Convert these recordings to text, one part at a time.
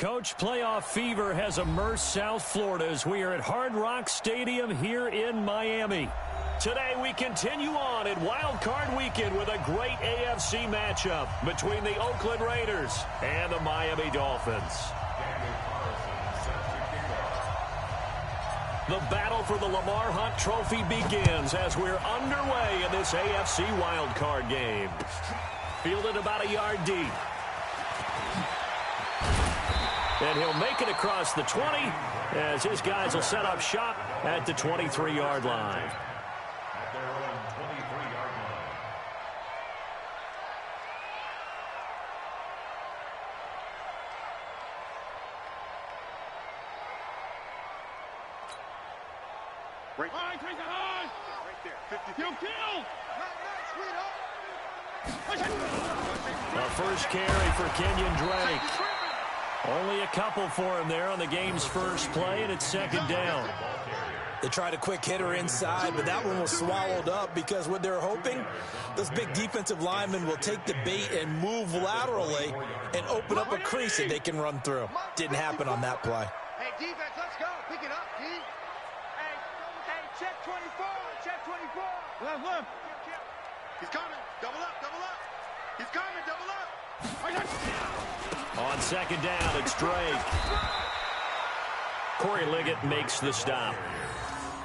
Coach, playoff fever has immersed South Florida as we are at Hard Rock Stadium here in Miami. Today we continue on in Wild Card Weekend with a great AFC matchup between the Oakland Raiders and the Miami Dolphins. The battle for the Lamar Hunt Trophy begins as we're underway in this AFC Wild Card game. Fielded about a yard deep. And he'll make it across the 20 as his guys will set up shop at the 23-yard line. A first carry for Kenyon Drake. Only a couple for him there on the game's first play, and it's second down. They tried a quick hitter inside, but that one was swallowed up because what they're hoping, those big defensive linemen will take the bait and move laterally and open up a crease that they can run through. Didn't happen on that play. Hey, defense, let's go. Pick it up, D. Hey, check 24. Check 24. Left. He's coming. Double up. He's coming. Double up. On second down, it's Drake. Corey Liggett makes the stop.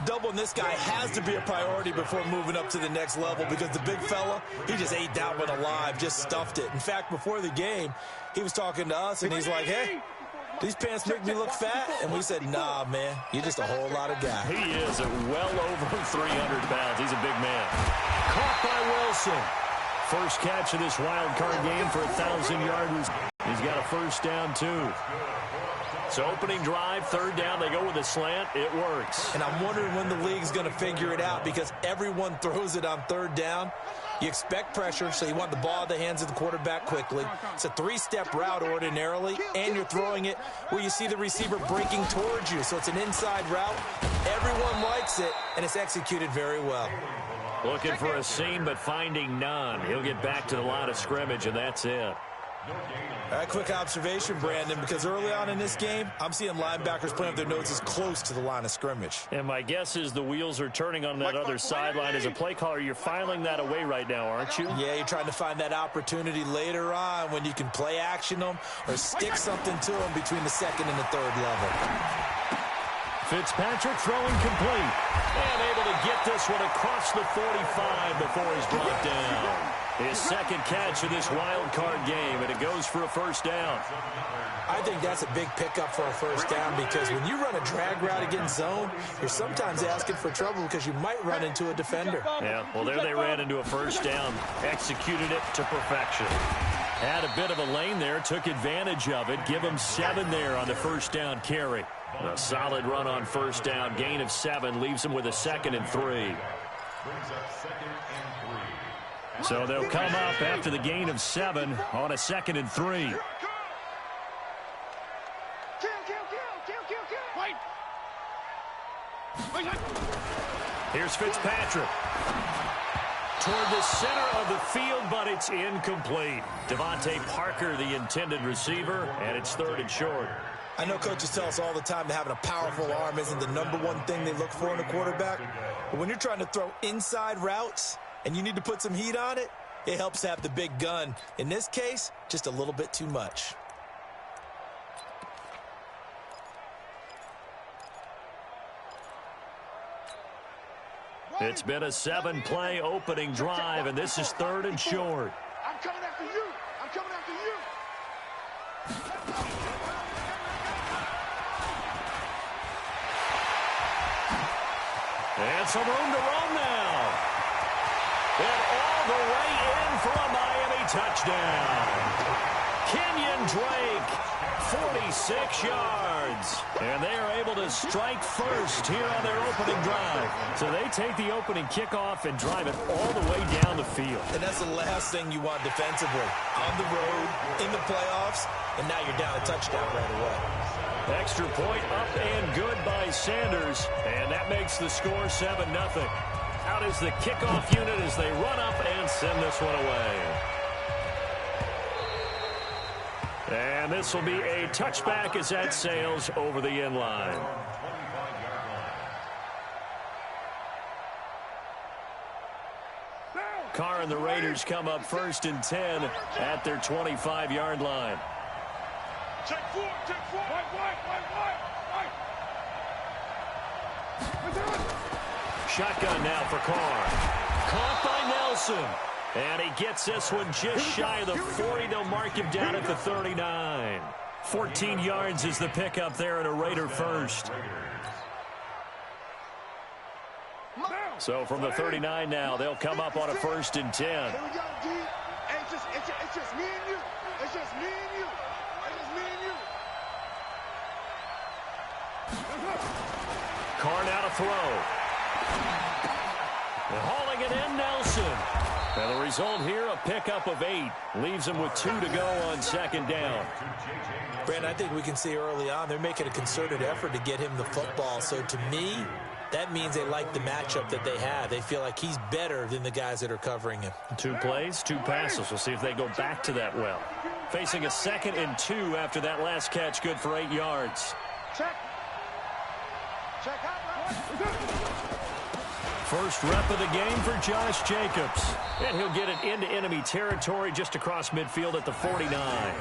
Doubling this guy has to be a priority before moving up to the next level because the big fella, he just ate that one alive, just stuffed it. In fact, before the game, he was talking to us, and he's like, hey, these pants make me look fat. And we said, nah, man, you're just a whole lot of guy. He is at well over 300 pounds. He's a big man. Caught by Wilson. First catch of this wild card game for 1,000 yards. He's got a first down, too. So opening drive, third down, they go with a slant. It works. And I'm wondering when the league's going to figure it out because everyone throws it on third down. You expect pressure, so you want the ball in the hands of the quarterback quickly. It's a three-step route ordinarily, and you're throwing it where you see the receiver breaking towards you. So it's an inside route. Everyone likes it, and it's executed very well. Looking for a seam, but finding none. He'll get back to the line of scrimmage, and that's it. All right, quick observation, Brandon, because early on in this game, I'm seeing linebackers playing with their noses close to the line of scrimmage. And my guess is the wheels are turning on that other sideline. As a play caller, you're filing that away right now, aren't you? Yeah, you're trying to find that opportunity later on when you can play action them or stick something to them between the second and the third level. Fitzpatrick throwing complete. And able to get this one across the 45 before he's brought down. His second catch of this wild card game, and it goes for a first down. I think that's a big pickup for a first down because when you run a drag route against zone, you're sometimes asking for trouble because you might run into a defender. Yeah, well, there they ran into a first down, executed it to perfection. Had a bit of a lane there, took advantage of it. Give him 7 there on the first down carry. A solid run on first down, gain of 7, leaves him with a 2nd and 3. So they'll come up after the gain of 7 on a 2nd and 3. Here's Fitzpatrick. Toward the center of the field, but it's incomplete. Devontae Parker, the intended receiver, and it's 3rd and short. I know coaches tell us all the time that having a powerful arm isn't the #1 thing they look for in a quarterback. But when you're trying to throw inside routes and you need to put some heat on it, it helps to have the big gun. In this case, just a little bit too much. It's been a 7-play opening drive, and this is 3rd and short. I'm coming after you. I'm coming after you. And some room to run now. And all the way in for a Miami touchdown. Kenyon Drake, 46 yards. And they are able to strike first here on their opening drive. So they take the opening kickoff and drive it all the way down the field. And that's the last thing you want defensively. On the road, in the playoffs, and now you're down a touchdown right away. Extra point up and good by Sanders. And that makes the score 7-0. Out is the kickoff unit as they run up and send this one away. And this will be a touchback as that sails over the end line. Carr and the Raiders come up 1st and 10 at their 25-yard line. Check four. Shotgun now for Carr. Caught by Nelson. And he gets this one just shy of the 40. They'll mark him down at the 39. 14 yards is the pickup there and a Raider first. So from the 39 now, they'll come up on a 1st and 10. Here we go, D. Hey, it's just me and you. It's just me and you. It's just me and you. Carr now to throw. And hauling it in, Nelson. And the result here, a pickup of 8. Leaves him with 2 to go on 2nd down. Brandon, I think we can see early on they're making a concerted effort to get him the football. So to me, that means they like the matchup that they have. They feel like he's better than the guys that are covering him. 2 plays, 2 passes. We'll see if they go back to that well. Facing a 2nd and 2 after that last catch, good for 8 yards. Check out. First rep of the game for Josh Jacobs. And he'll get it into enemy territory just across midfield at the 49.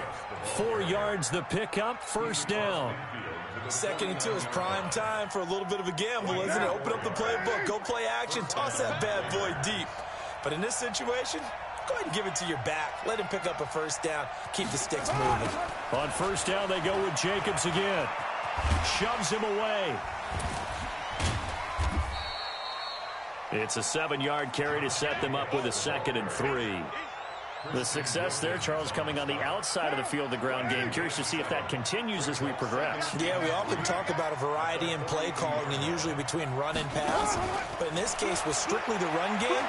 4 yards the pickup, 1st down. 2nd and 2 is prime time for a little bit of a gamble, isn't it? Open up the playbook, go play action, toss that bad boy deep. But in this situation, go ahead and give it to your back. Let him pick up a 1st down, keep the sticks moving. On 1st down, they go with Jacobs again. Shoves him away. It's a 7-yard carry to set them up with a 2nd and 3. The success there, Charles, coming on the outside of the field, the ground game. Curious to see if that continues as we progress. Yeah, we often talk about a variety in play calling and usually between run and pass. But in this case, with strictly the run game,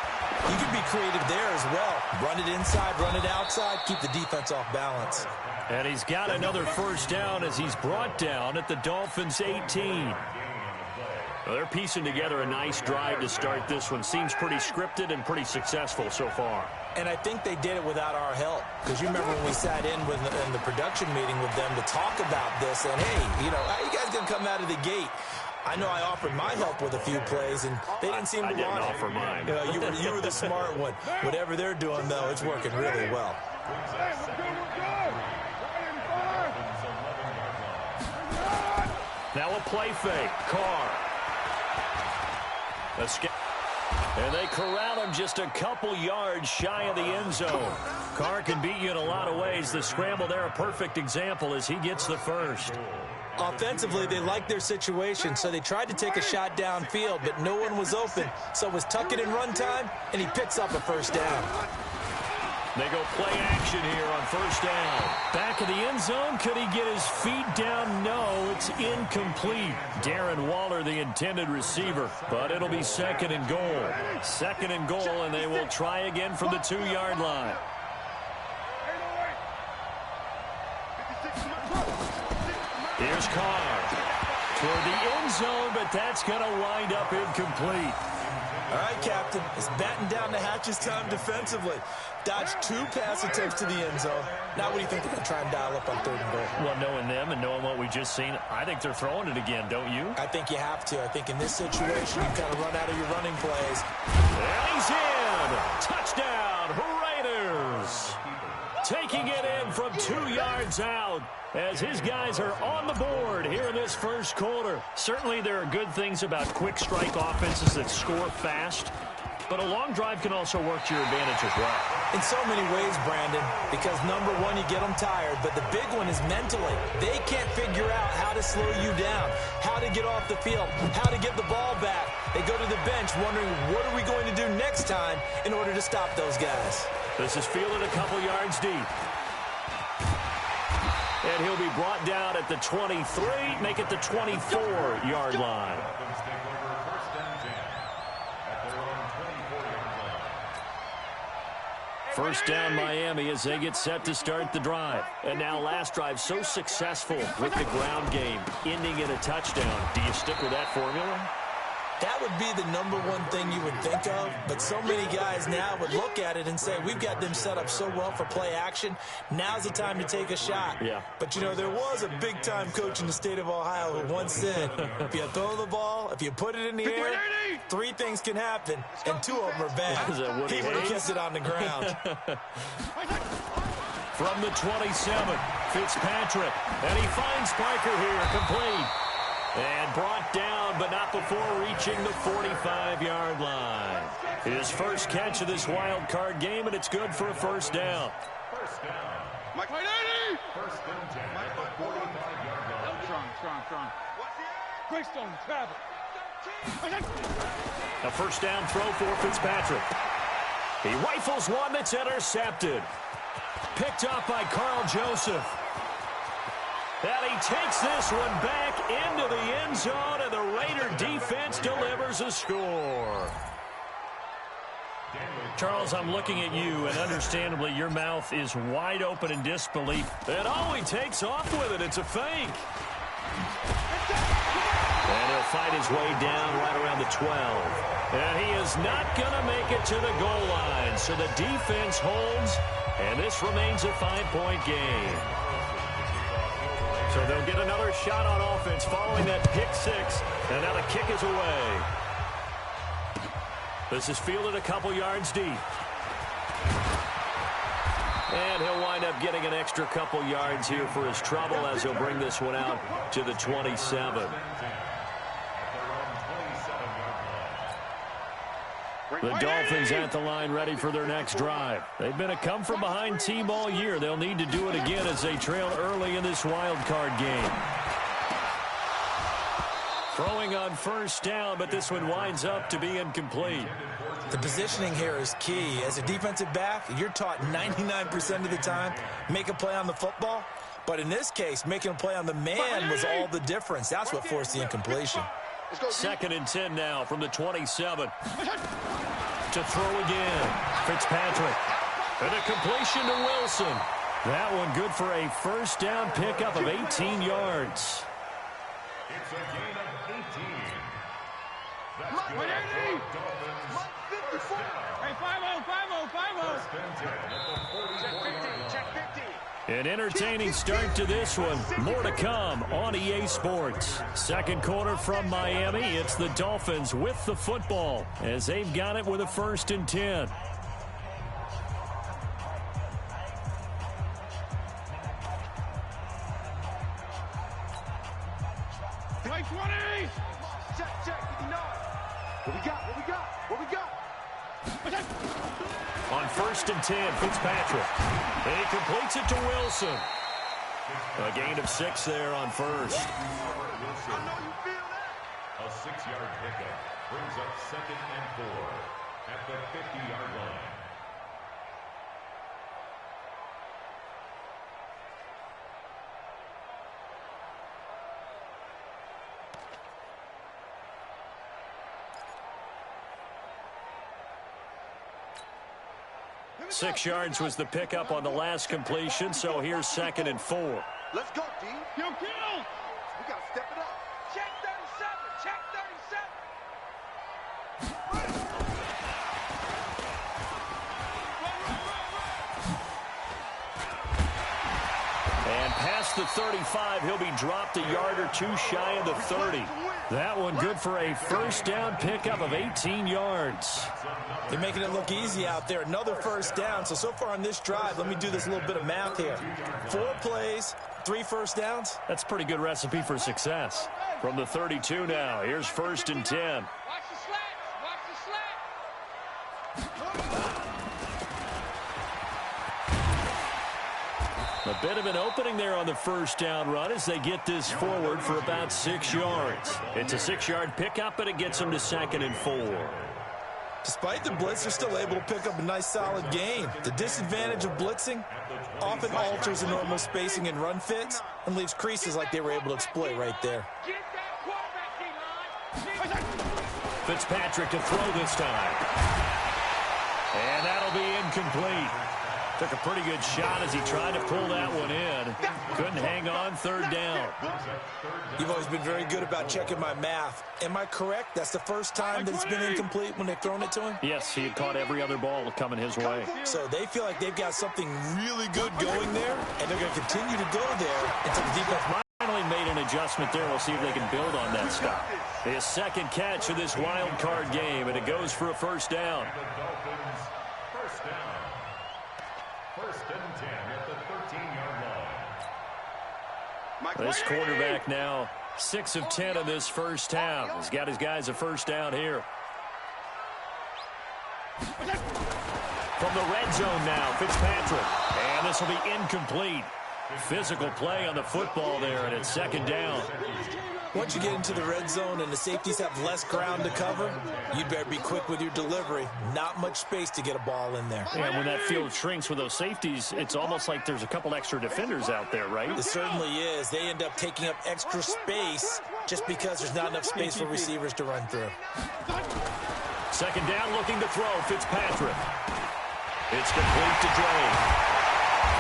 you can be creative there as well. Run it inside, run it outside, keep the defense off balance. And he's got another 1st down as he's brought down at the Dolphins' 18. Well, they're piecing together a nice drive to start this one. Seems pretty scripted and pretty successful so far. And I think they did it without our help. Because you remember when we sat in the production meeting with them to talk about this. And, hey, how you guys going to come out of the gate? I know I offered my help with a few plays, and they didn't seem to want it. I didn't offer mine. You were the smart one. Whatever they're doing, though, it's working really well. Now a play fake. Carr. And they corral him just a couple yards shy of the end zone. Carr can beat you in a lot of ways. The scramble there, a perfect example as he gets the 1st. Offensively, they liked their situation, so they tried to take a shot downfield, but no one was open. So it was tuck it in run time, and he picks up a 1st down. They go play action here on 1st down. Back of the end zone. Could he get his feet down? No, it's incomplete. Darren Waller, the intended receiver. But it'll be 2nd and goal. 2nd and goal, and they will try again from the 2-yard line. Here's Carr. Toward the end zone, but that's going to wind up incomplete. All right, Captain. It's batten down the hatches time defensively. Dodged 2 pass attempts to the end zone. Now what do you think they're going to try and dial up on 3rd and goal? Well, knowing them and knowing what we just seen, I think they're throwing it again, don't you? I think you have to. I think in this situation, you've got to run out of your running plays. And he's in! Touchdown, Raiders! Taking it in from 2 yards out as his guys are on the board here in this 1st quarter. Certainly there are good things about quick strike offenses that score fast, but a long drive can also work to your advantage as well. In so many ways, Brandon, because number one, you get them tired, but the big one is mentally. They can't figure out how to slow you down, how to get off the field, how to get the ball back. They go to the bench wondering, what are we going to do next time in order to stop those guys? This is fielded a couple yards deep. And he'll be brought down at the 23, make it the 24-yard line. First down, Miami, as they get set to start the drive. And now last drive so successful with the ground game, ending in a touchdown. Do you stick with that formula? That would be the number one thing you would think of, but so many guys now would look at it and say, we've got them set up so well for play action, now's the time to take a shot. Yeah. But, you know, there was a big-time coach in the state of Ohio who once said, if you throw the ball, if you put it in the air, 3 things can happen, and 2 of them are bad. He would have kept it on the ground. From the 27, Fitzpatrick, and he finds Parker here, complete. And brought down, but not before reaching the 45-yard line. His first catch of this wild card game, and it's good for a first down. First down. Mike, first and 10 at the 45-yard line. Strong. Greystone, travel. A first down throw for Fitzpatrick. He rifles one that's intercepted. Picked up by Carl Joseph. And he takes this one back into the end zone, and the Raider defense delivers a score. Charles, I'm looking at you, and understandably your mouth is wide open in disbelief. And he takes off with it. It's a fake. And he'll fight his way down right around the 12. And he is not going to make it to the goal line. So the defense holds, and this remains a 5-point game. So they'll get another shot on offense following that pick 6. And now the kick is away. This is fielded a couple yards deep. And he'll wind up getting an extra couple yards here for his trouble as he'll bring this one out to the 27. The Dolphins at the line ready for their next drive. They've been a come-from-behind team all year. They'll need to do it again as they trail early in this wild card game. Throwing on first down, but this one winds up to be incomplete. The positioning here is key. As a defensive back, you're taught 99% of the time, make a play on the football. But in this case, making a play on the man was all the difference. That's what forced the incompletion. Second and 10 now from the 27. To throw again. Fitzpatrick. And a completion to Wilson. That one good for a first down pickup of 18 yards. It's a gain of 18. That's good. Dolphins. First down. Hey, 5-0. First and 10 at the 44-yard line. Check 50. An entertaining start to this one. More to come on EA Sports. Second quarter from Miami. It's the Dolphins with the football as they've got it with a first and 10. Play 20. Check, 59. What we got? On first and 10, Fitzpatrick. And he completes it to Wilson. A gain of 6 there on first. I know you feel that. A 6-yard pickup brings up second and 4 at the 50-yard line. Six yards was the pickup on the last completion, so here's second and 4. Let's go, D. Yo, kill. We got to step it up. Check 37. And past the 35, he'll be dropped a yard or 2 shy of the 30. That one good for a first down pickup of 18 yards. They're making it look easy out there. Another first down. So far on this drive, let me do this little bit of math here. 4 plays, 3 first downs. That's a pretty good recipe for success. From the 32 now, here's first and 10. Watch the slats. A bit of an opening there on the first down run as they get this forward for about 6 yards. It's a 6-yard pickup, but it gets them to second and 4. Despite the blitz, they're still able to pick up a nice solid gain. The disadvantage of blitzing often alters the normal spacing and run fits and leaves creases like they were able to exploit right there. Get that quarterback, D-line. Fitzpatrick to throw this time. And that'll be incomplete. Took a pretty good shot as he tried to pull that one in. Couldn't hang on third down. You've always been very good about checking my math. Am I correct? That's the first time that it's been incomplete when they've thrown it to him? Yes, he had caught every other ball coming his way. So they feel like they've got something really good going there, and they're going to continue to go there until the defense finally made an adjustment there. We'll see if they can build on that stuff. His second catch of this wild card game, and it goes for a first down. First down. First and 10 at the 13-yard line. This quarterback now 6 of 10 in this first half. He's got his guys a first down here. From the red zone now, Fitzpatrick. And this will be incomplete. Physical play on the football there, and it's second down. Once you get into the red zone and the safeties have less ground to cover, you'd better be quick with your delivery. Not much space to get a ball in there. And when that field shrinks with those safeties, it's almost like there's a couple extra defenders out there, right? It certainly is. They end up taking up extra space just because there's not enough space for receivers to run through. Second down, looking to throw, Fitzpatrick. It's complete to Drake.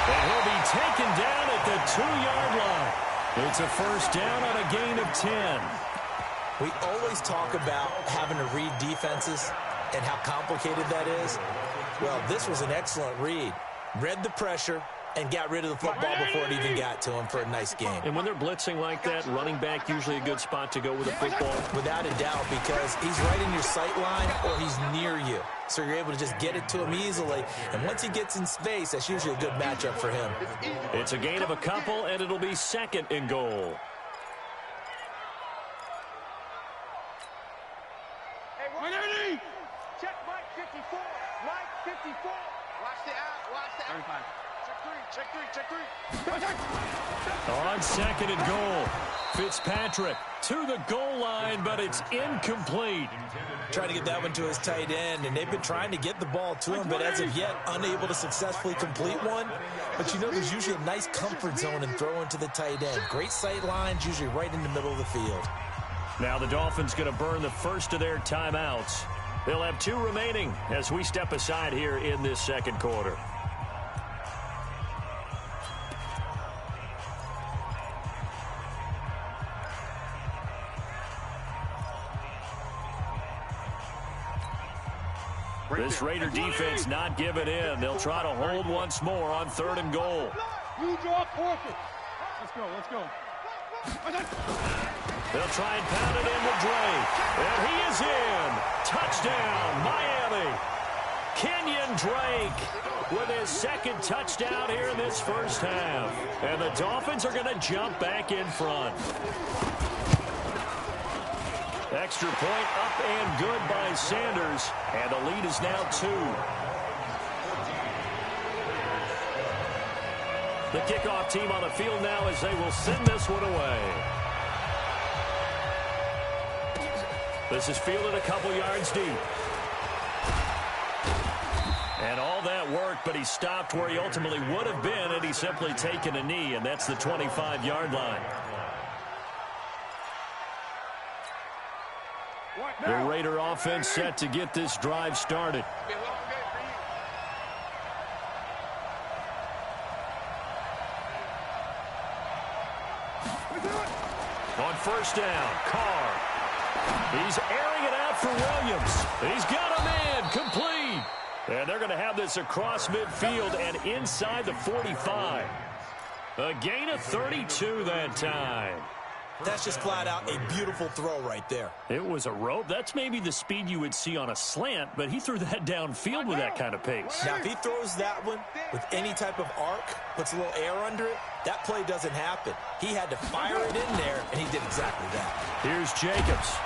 And he'll be taken down at the 2-yard line. It's a first down on a gain of 10. We always talk about having to read defenses and how complicated that is. Well, this was an excellent read. Read the pressure and got rid of the football before it even got to him for a nice game. And when they're blitzing like that, running back usually a good spot to go with a football. Without a doubt, because he's right in your sight line or he's near you. So you're able to just get it to him easily. And once he gets in space, that's usually a good matchup for him. It's a gain of a couple, and it'll be second and goal. Hey, 180! Check Mike 54. Mike 54. Watch the out. Watch the out. 35. Check three. On second and goal, Fitzpatrick to the goal line, but it's incomplete. Trying to get that one to his tight end, and they've been trying to get the ball to him, but as of yet, unable to successfully complete one. But you know, there's usually a nice comfort zone in throwing to the tight end. Great sight lines, usually right in the middle of the field. Now the Dolphins going to burn the first of their timeouts. They'll have 2 remaining as we step aside here in this second quarter. This Raider defense not giving in. They'll try to hold once more on third and goal. You draw forfeit. Let's go. They'll try and pound it in with Drake. And he is in. Touchdown, Miami. Kenyon Drake with his second touchdown here in this first half. And the Dolphins are going to jump back in front. Extra point up and good by Sanders. And the lead is now 2. The kickoff team on the field now as they will send this one away. This is fielded a couple yards deep. And all that work, but he stopped where he ultimately would have been had he simply taken a knee, and that's the 25-yard line. The Raider offense set to get this drive started. On first down, Carr. He's airing it out for Williams. He's got him in, complete. And they're going to have this across midfield and inside the 45. A gain of 32 that time. That's just flat out a beautiful throw right there. It was a rope. That's maybe the speed you would see on a slant, but he threw that downfield with that kind of pace. Now, if he throws that one with any type of arc, puts a little air under it, that play doesn't happen. He had to fire it in there, and he did exactly that. Here's Jacobs.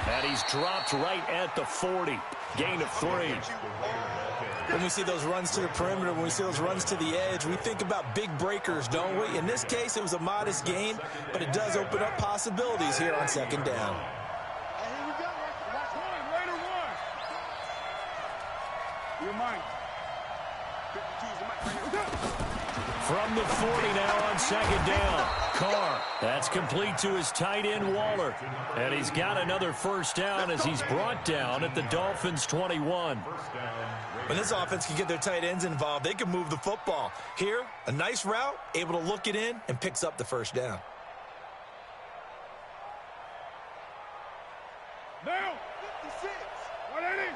And he's dropped right at the 40. Gain of 3. When we see those runs to the perimeter, when we see those runs to the edge, we think about big breakers, don't we? In this case, it was a modest gain, but it does open up possibilities here on second down. Here we go. Watch one. Raider 1. You're mine. 52 is the mic. From the 40 now on second down. Carr. That's complete to his tight end, Waller. And he's got another first down as he's brought down at the Dolphins' 21. When this offense can get their tight ends involved, they can move the football. Here, a nice route, able to look it in, and picks up the first down. Now, 56, 180,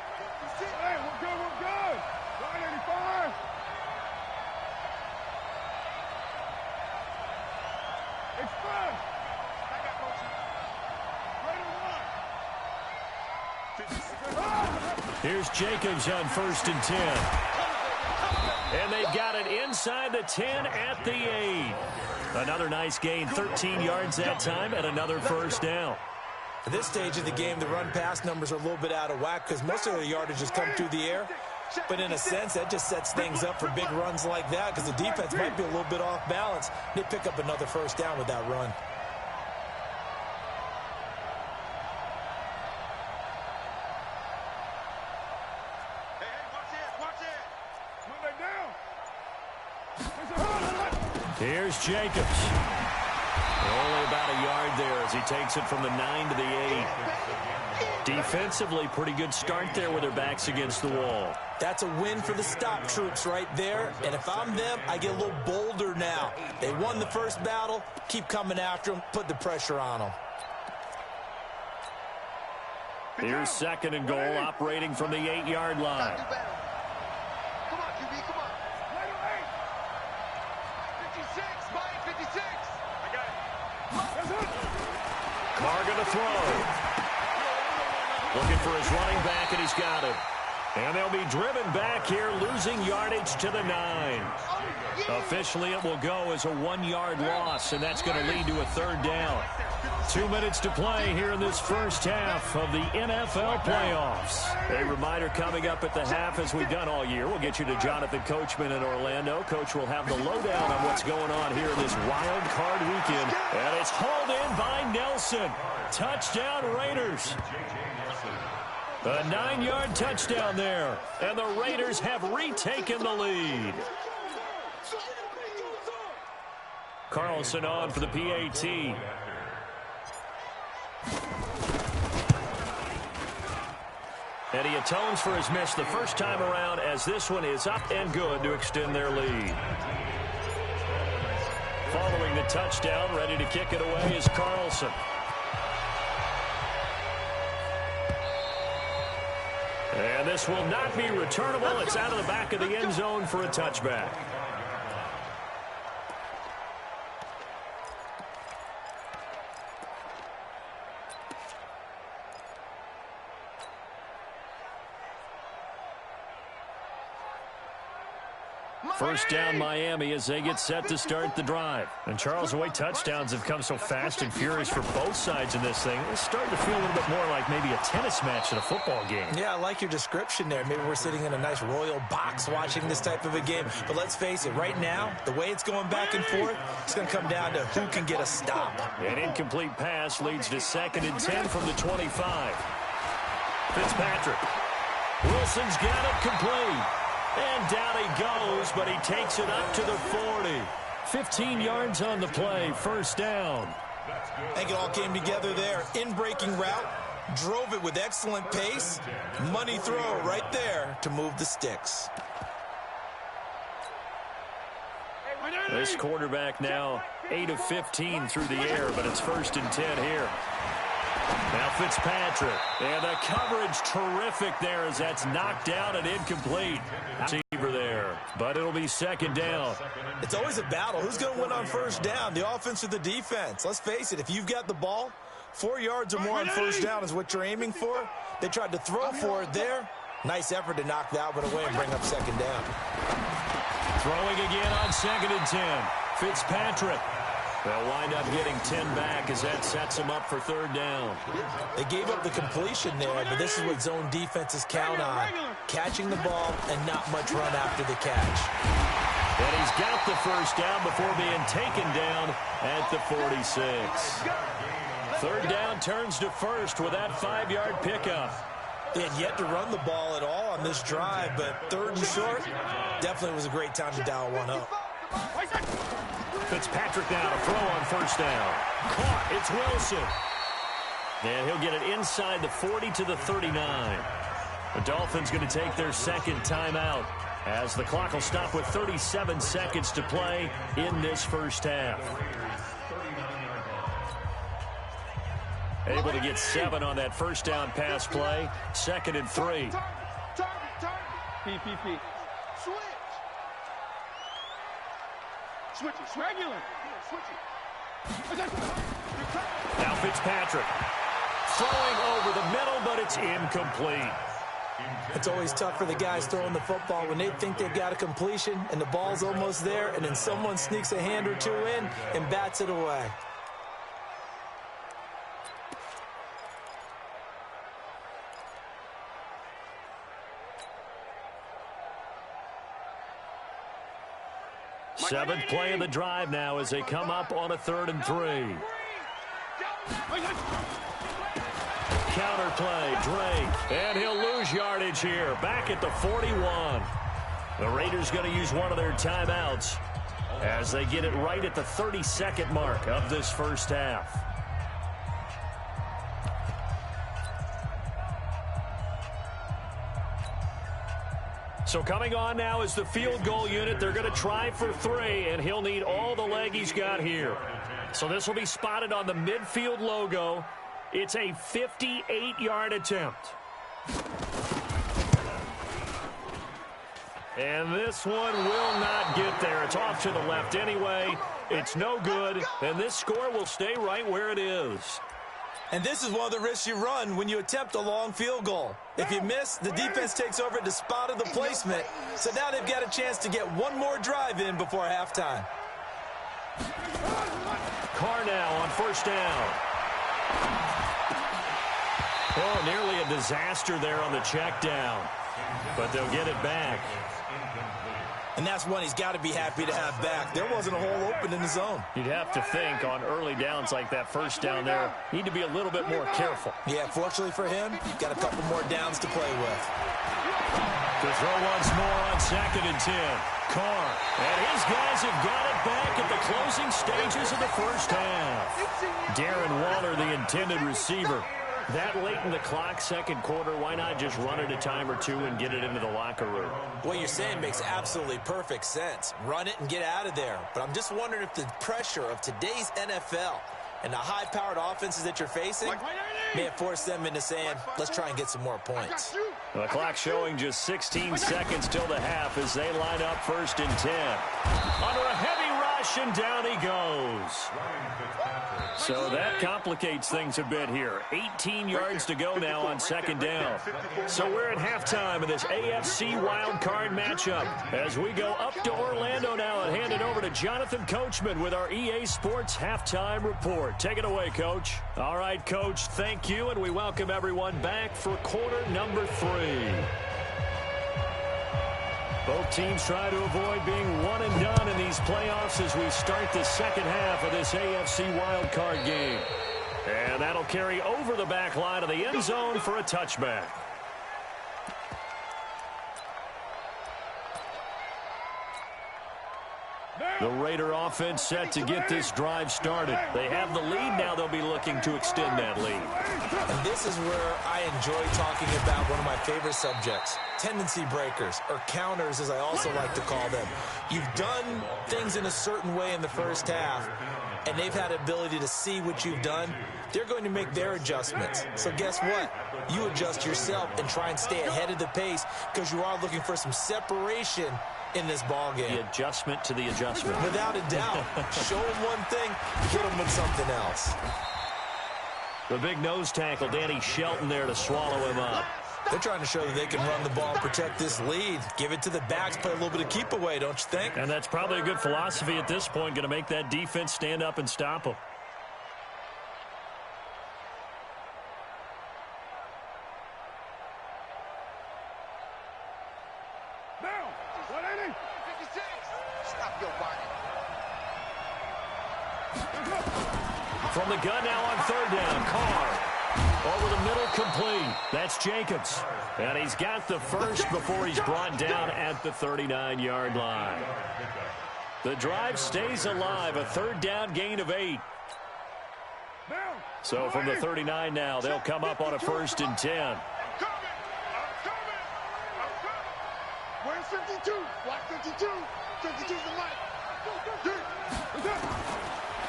56. Hey, we're good. 185. It's fun. I got coaching. Here's Jacobs on 1st and 10. And they've got it inside the 10 at the 8. Another nice gain, 13 yards that time, and another first down. At this stage of the game, the run-pass numbers are a little bit out of whack because most of their yardage has come through the air. But in a sense, that just sets things up for big runs like that because the defense might be a little bit off balance. They pick up another first down with that run. Here's Jacobs. Only about a yard there as he takes it from the 9 to the 8. Defensively, pretty good start there with their backs against the wall. That's a win for the stop troops right there. And if I'm them, I get a little bolder now. They won the first battle. Keep coming after them. Put the pressure on them. Here's 2nd and goal, operating from the 8-yard line. Come on, QB, come on. 56, Mike, 56. I got it. Carr going to throw. Looking for his running back, and he's got it. And they'll be driven back here, losing yardage to the 9. Officially, it will go as a 1-yard loss, and that's going to lead to a 3rd down. 2 minutes to play here in this first half of the NFL playoffs. A reminder coming up at the half, as we've done all year. We'll get you to Jonathan Coachman in Orlando. Coach will have the lowdown on what's going on here in this wild card weekend. And it's hauled in by Nelson. Touchdown, Raiders. A 9-yard touchdown there. And the Raiders have retaken the lead. Carlson on for the PAT. And he atones for his miss the first time around, as this one is up and good to extend their lead. Following the touchdown, ready to kick it away is Carlson. And this will not be returnable. It's out of the back of the end zone for a touchback. First down, Miami, as they get set to start the drive. And Charles, the way touchdowns have come so fast and furious for both sides in this thing, it's starting to feel a little bit more like maybe a tennis match in a football game. Yeah, I like your description there. Maybe we're sitting in a nice royal box watching this type of a game. But let's face it, right now, the way it's going back and forth, it's going to come down to who can get a stop. An incomplete pass leads to 2nd and 10 from the 25. Fitzpatrick. Wilson's got it complete. And down he goes, but he takes it up to the 40. 15 yards on the play, first down. I think it all came together there. In-breaking route, drove it with excellent pace. Money throw right there to move the sticks. This quarterback now 8 of 15 through the air, but it's 1st and 10 here. Now Fitzpatrick, and the coverage terrific there as that's knocked out and incomplete. Receiver there, but it'll be 2nd down. It's always a battle. Who's going to win on first down, the offense or the defense? Let's face it, if you've got the ball, 4 yards or more on first down is what you're aiming for. They tried to throw for it there. Nice effort to knock that one away and bring up 2nd down. Throwing again on 2nd and 10. Fitzpatrick. They'll wind up getting 10 back as that sets them up for 3rd down. They gave up the completion there, but this is what zone defenses count on. Catching the ball and not much run after the catch. And he's got the first down before being taken down at the 46. 3rd down turns to 1st with that 5-yard pickup. They had yet to run the ball at all on this drive, but 3rd and short, definitely was a great time to dial one up. Fitzpatrick now to throw on first down. Caught. It's Wilson. And he'll get it inside the 40 to the 39. The Dolphins going to take their second timeout as the clock will stop with 37 seconds to play in this first half. Able to get 7 on that first down pass play. 2nd and 3. PPP. Switch it. Regular. Switch it. Now Fitzpatrick. Throwing over the middle, but it's incomplete. It's always tough for the guys throwing the football when they think they've got a completion and the ball's almost there, and then someone sneaks a hand or two in and bats it away. Seventh play of the drive now as they come up on a 3rd and 3. Counter play, Drake, and he'll lose yardage here. Back at the 41. The Raiders going to use one of their timeouts as they get it right at the 32nd mark of this first half. So coming on now is the field goal unit. They're going to try for 3, and he'll need all the leg he's got here. So this will be spotted on the midfield logo. It's a 58-yard attempt. And this one will not get there. It's off to the left anyway. It's no good, and this score will stay right where it is. And this is one of the risks you run when you attempt a long field goal. If you miss, the defense takes over at the spot of the placement. So now they've got a chance to get one more drive in before halftime. Carr now on first down. Oh, nearly a disaster there on the check down. But they'll get it back. And that's one he's got to be happy to have back. There wasn't a hole open in the zone. You'd have to think on early downs like that first down there, need to be a little bit more careful. Yeah, fortunately for him, got a couple more downs to play with. To throw once more on 2nd and 10. Carr. And his guys have got it back at the closing stages of the first half. Darren Waller, the intended receiver. That late in the clock, second quarter, why not just run it a time or two and get it into the locker room? What you're saying makes absolutely perfect sense. Run it and get out of there. But I'm just wondering if the pressure of today's NFL and the high-powered offenses that you're facing may have forced them into saying, let's try and get some more points. The clock showing just 16 seconds till the half as they line up 1st and 10. Under a heavy rush, and down he goes. So that complicates things a bit here. 18 yards to go now on 2nd down. So we're at halftime of this AFC wildcard matchup as we go up to Orlando now and hand it over to Jonathan Coachman with our EA Sports halftime report. Take it away, Coach. All right, Coach, thank you, and we welcome everyone back for quarter number 3. Both teams try to avoid being one and done in these playoffs as we start the second half of this AFC wildcard game. And that'll carry over the back line of the end zone for a touchback. The Raider offense set to get this drive started. They have the lead. Now they'll be looking to extend that lead. And this is where I enjoy talking about one of my favorite subjects, tendency breakers, or counters as I also like to call them. You've done things in a certain way in the first half, and they've had the ability to see what you've done. They're going to make their adjustments. So guess what? You adjust yourself and try and stay ahead of the pace because you are looking for some separation in this ball game. The adjustment to the adjustment. Without a doubt. Show them one thing, hit them with something else. The big nose tackle, Danny Shelton, there to swallow him up. They're trying to show that they can run the ball and protect this lead. Give it to the backs, play a little bit of keep away, don't you think? And that's probably a good philosophy at this point, going to make that defense stand up and stop them. From the gun now on 3rd down, Carr. Over the middle, complete. That's Jacobs. And he's got the first before he's brought down at the 39-yard line. The drive stays alive, a third down gain of 8. So from the 39 now, they'll come up on a 1st and 10. Where's 52? Black 52. 52's the light.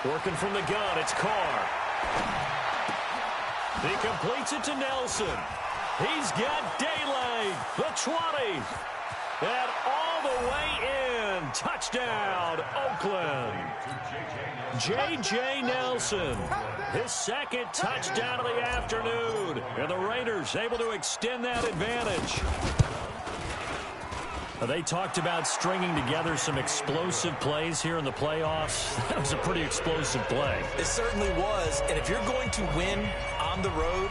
Working from the gun, it's Carr. He completes it to Nelson. He's got daylight. The 20. And all the way in. Touchdown, Oakland. J.J. Nelson. His 2nd touchdown of the afternoon. And the Raiders able to extend that advantage. They talked about stringing together some explosive plays here in the playoffs. That was a pretty explosive play. It certainly was. And if you're going to win on the road,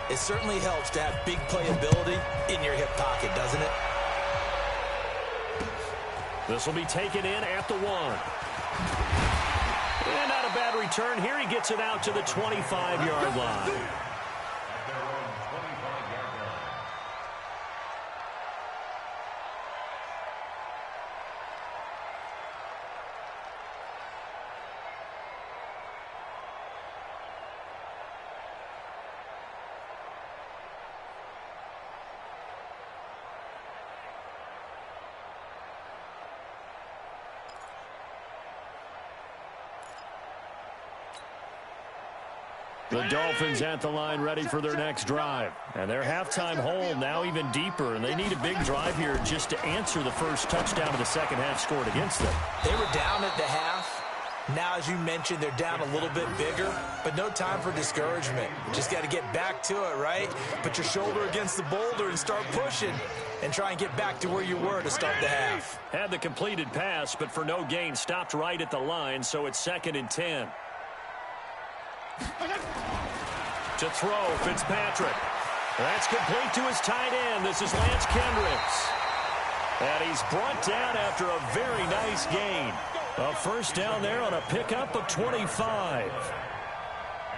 it certainly helps to have big playability in your hip pocket, doesn't it? This will be taken in at the 1. And not a bad return here. He gets it out to the 25-yard line. The Dolphins at the line ready for their next drive. And their halftime hole now even deeper, and they need a big drive here just to answer the first touchdown of the second half scored against them. They were down at the half. Now, as you mentioned, they're down a little bit bigger, but no time for discouragement. Just got to get back to it, right? Put your shoulder against the boulder and start pushing and try and get back to where you were to start the half. Had the completed pass, but for no gain, stopped right at the line, so it's 2nd and 10. To throw, Fitzpatrick. That's complete to his tight end. This is Lance Kendricks. And he's brought down after a very nice gain. A first down there on a pickup of 25.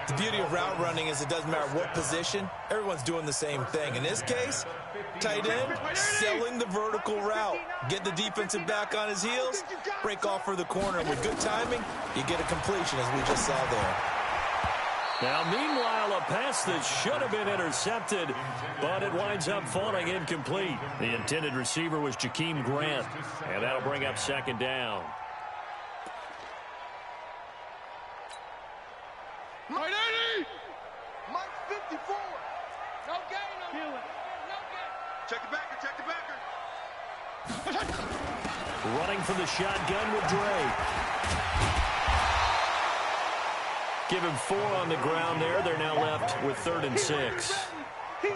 The beauty of route running is it doesn't matter what position. Everyone's doing the same thing. In this case, tight end, selling the vertical route. Get the defensive back on his heels, break off for the corner. With good timing, you get a completion, as we just saw there. Now, meanwhile, a pass that should have been intercepted, but it winds up falling incomplete. The intended receiver was Jakeem Grant, and that'll bring up 2nd down. Mike 80! Mike 54! No gain on it. No gain. Check the backer, Running from the shotgun with Drake. Give him 4 on the ground there. They're now left with 3rd and 6.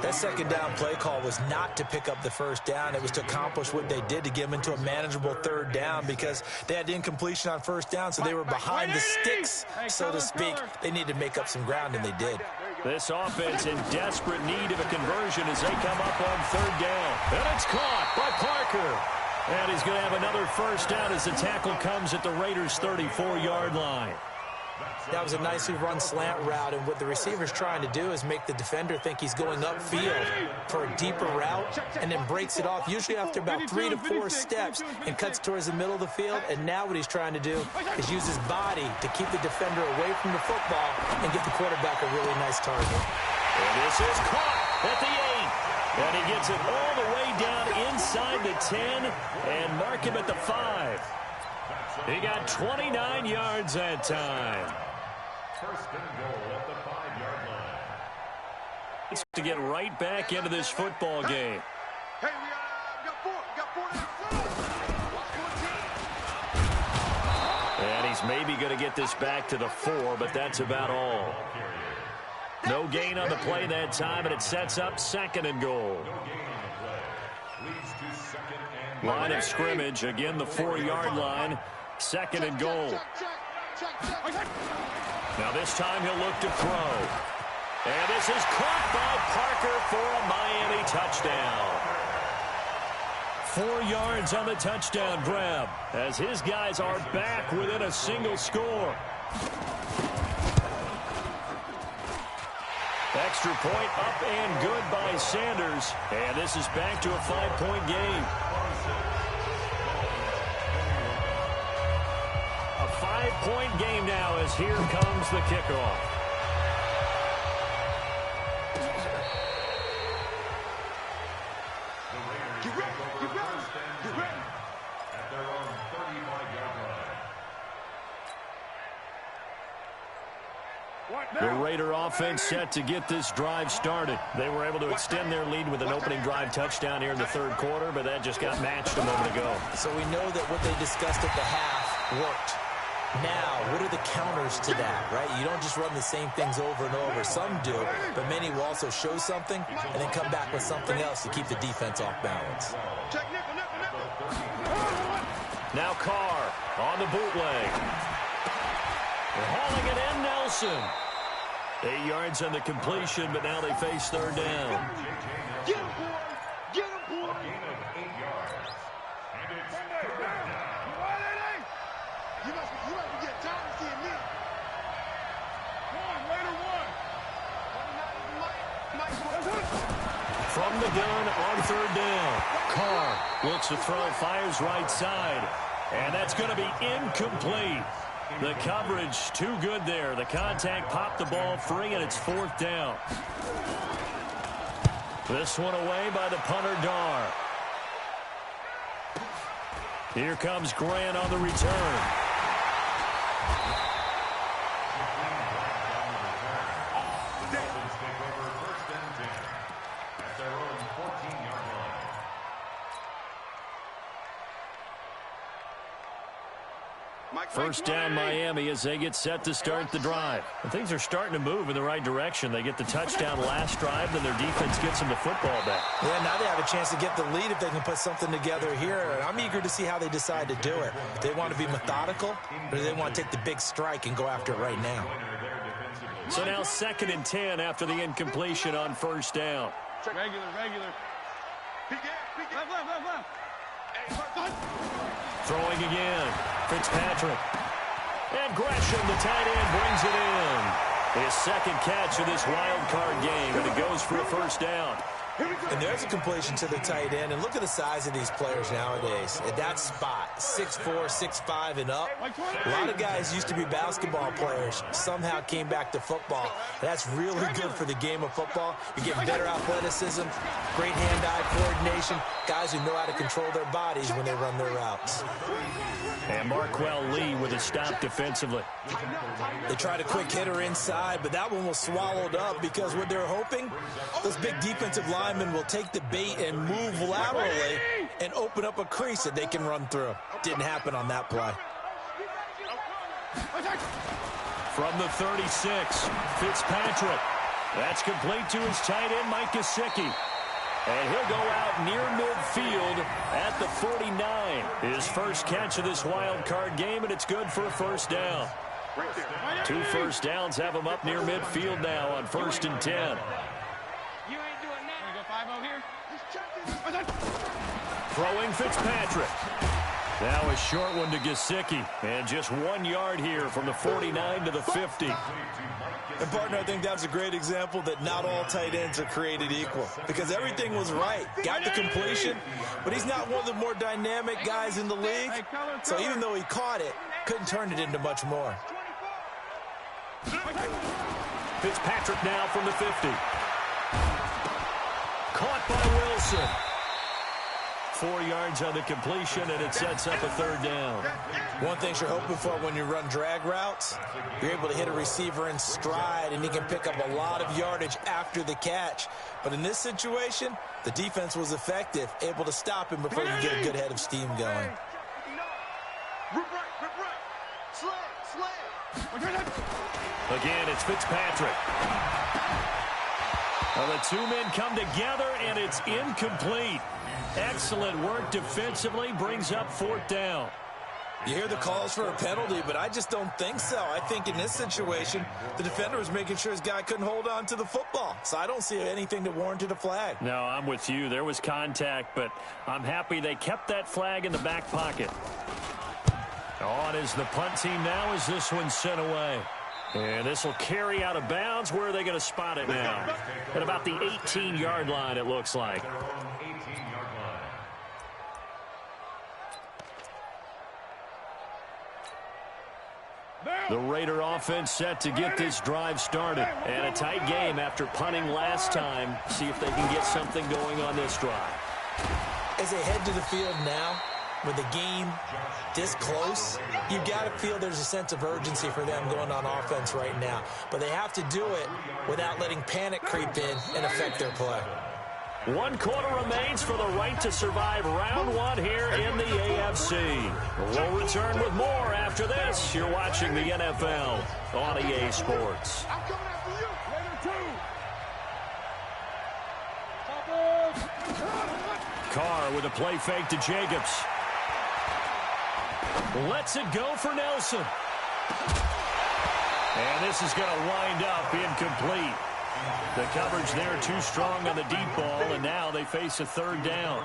That 2nd down play call was not to pick up the first down. It was to accomplish what they did, to get them into a manageable 3rd down, because they had incompletion on 1st down, so they were behind the sticks, so to speak. They needed to make up some ground, and they did. This offense in desperate need of a conversion as they come up on 3rd down. And it's caught by Parker. And he's going to have another first down as the tackle comes at the Raiders' 34-yard line. That was a nicely run slant route, and what the receiver's trying to do is make the defender think he's going upfield for a deeper route, and then breaks it off, usually after about 3 to 4 steps, and cuts towards the middle of the field. And now what he's trying to do is use his body to keep the defender away from the football and get the quarterback a really nice target. And this is caught at the 8. And he gets it all the way down inside the 10 and mark him at the 5. He got 29 yards that time. 1st and goal at the 5-yard line. It's to get right back into this football game. Hey, we got 4. We got 4 And he's maybe going to get this back to the 4, but that's about all. No gain on the play that time, and it sets up 2nd and goal. Line of scrimmage, again the 4-yard line, 2nd and goal. Now this time he'll look to throw. And this is caught by Parker for a Miami touchdown. 4 yards on the touchdown grab as his guys are back within a single score. Extra point up and good by Sanders. And this is back to a 5-point game. 5-point game now as here comes the kickoff. Get ready. Get ready. Get ready. At their own 35-yard line. The Raider offense set to get this drive started. They were able to extend their lead with an opening drive touchdown here in the third quarter, but that just got matched a moment ago. So we know that what they discussed at the half worked. Now, what are the counters to that, right? You don't just run the same things over and over. Some do, but many will also show something and then come back with something else to keep the defense off balance. Check nickel, nickel, nickel. Now Carr on the bootleg. They're hauling it in, Nelson. 8 yards on the completion, but now they face third down. Get him, boy. Get him, boy. Gain of 8 yards. And it's third down. You must be getting tired of seeing me. Raider one. From the gun on third down. Carr looks to throw, fires right side. And that's going to be incomplete. The coverage too good there. The contact popped the ball free, and it's fourth down. This one away by the punter, Dar. Here comes Grant on the return. First down Miami as they get set to start the drive. And things are starting to move in the right direction. They get the touchdown last drive, then their defense gets them the football back. Yeah, now they have a chance to get the lead if they can put something together here. I'm eager to see how they decide to do it. Do they want to be methodical, or do they want to take the big strike and go after it right now? So now 2nd and 10 after the incompletion on first down. Regular. Left. Throwing again. Fitzpatrick. And Gresham, the tight end, brings it in. His second catch of this wild card game, and it goes for a first down. And there's a completion to the tight end. And look at the size of these players nowadays. At that spot, 6'4", 6'5", and up. A lot of guys used to be basketball players. Somehow came back to football. That's really good for the game of football. You're getting better athleticism, great hand-eye coordination, guys who know how to control their bodies when they run their routes. And Marquell Lee with a stop defensively. They tried a quick hitter inside, but that one was swallowed up because what they're hoping, those big defensive linemen will take the bait and move laterally and open up a crease that they can run through. Didn't happen on that play. From the 36, Fitzpatrick. That's complete to his tight end, Mike Gesicki. And he'll go out near midfield at the 49. His first catch of this wild card game, and it's good for a first down. 2 first downs have him up near midfield now on 1st and 10. You ain't doing that. Go 5-0 here. Throwing Fitzpatrick. Now a short one to Gesicki. And just 1 yard here from the 49 to the 50. And, partner, I think that's a great example that not all tight ends are created equal because everything was right. Got the completion, but he's not one of the more dynamic guys in the league. So even though he caught it, couldn't turn it into much more. Fitzpatrick now from the 50. Caught by Wilson. 4 yards on the completion, and it sets up a third down. One thing you're hoping for when you run drag routes, you're able to hit a receiver in stride, and he can pick up a lot of yardage after the catch. But in this situation, the defense was effective, able to stop him before you get a good head of steam going. Rip right. Slam. Again, it's Fitzpatrick. Well, the two men come together, and it's incomplete. Excellent work defensively, brings up 4th down. You hear the calls for a penalty, but I just don't think so. I think in this situation, the defender was making sure his guy couldn't hold on to the football. So I don't see anything that warranted a flag. No, I'm with you. There was contact, but I'm happy they kept that flag in the back pocket. On is the punt team now as this one's sent away. And this will carry out of bounds. Where are they going to spot it now? At about the 18-yard line, it looks like. The Raider offense set to get this drive started. And a tight game after punting last time. See if they can get something going on this drive. As they head to the field now, with the game this close, you've got to feel there's a sense of urgency for them going on offense right now. But they have to do it without letting panic creep in and affect their play. 1 quarter remains for the right to survive round 1 here in the AFC. We'll return with more after this. You're watching the NFL on EA Sports. I'm coming after you. Carr with a play fake to Jacobs. Lets it go for Nelson. And this is going to wind up incomplete. The coverage there too strong on the deep ball, and now they face a 3rd down.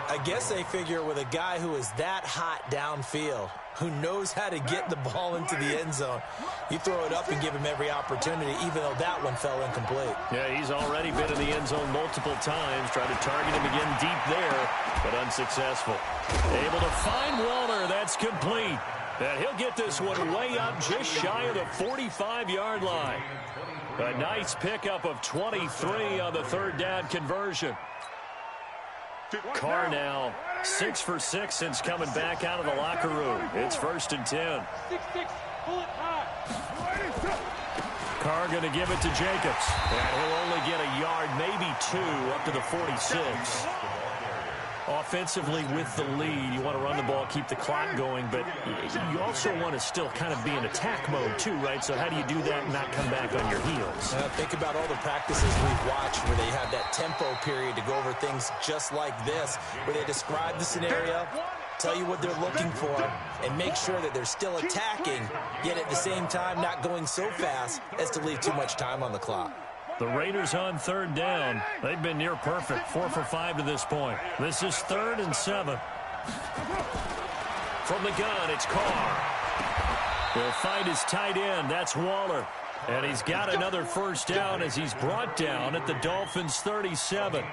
I guess they figure with a guy who is that hot downfield, who knows how to get the ball into the end zone, you throw it up and give him every opportunity, even though that one fell incomplete. Yeah, he's already been in the end zone multiple times, tried to target him again deep there, but unsuccessful. Able to find Walter. That's complete. And he'll get this one way up just shy of the 45-yard line. A nice pickup of 23 on the 3rd down conversion. Carr now 6 for 6 since coming back out of the locker room. It's 1st and 10. Carr going to give it to Jacobs. And he'll only get a yard, maybe 2, up to the 46. Offensively with the lead, you want to run the ball, keep the clock going, but you also want to still kind of be in attack mode too, right? So how do you do that and not come back on your heels? Think about all the practices we've watched where they have that tempo period to go over things just like this, where they describe the scenario, tell you what they're looking for, and make sure that they're still attacking, yet at the same time not going so fast as to leave too much time on the clock. The Raiders on 3rd down. They've been near perfect, 4 for 5 to this point. This is 3rd and 7. From the gun, it's Carr. He'll find his tight end. That's Waller. And he's got another 1st down as he's brought down at the Dolphins' 37.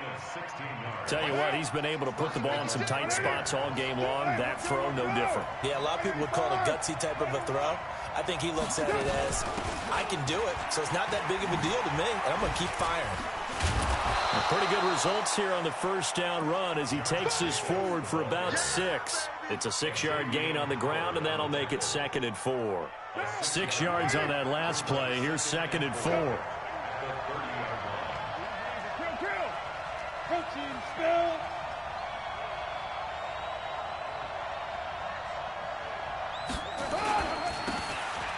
Tell you what, he's been able to put the ball in some tight spots all game long. That throw, no different. Yeah, a lot of people would call it a gutsy type of a throw. I think he looks at it as, I can do it, so it's not that big of a deal to me, and I'm going to keep firing. Pretty good results here on the 1st down run as he takes this forward for about 6. It's a 6-yard gain on the ground, and that'll make it 2nd and 4. 6 yards on that last play. Here's 2nd and 4.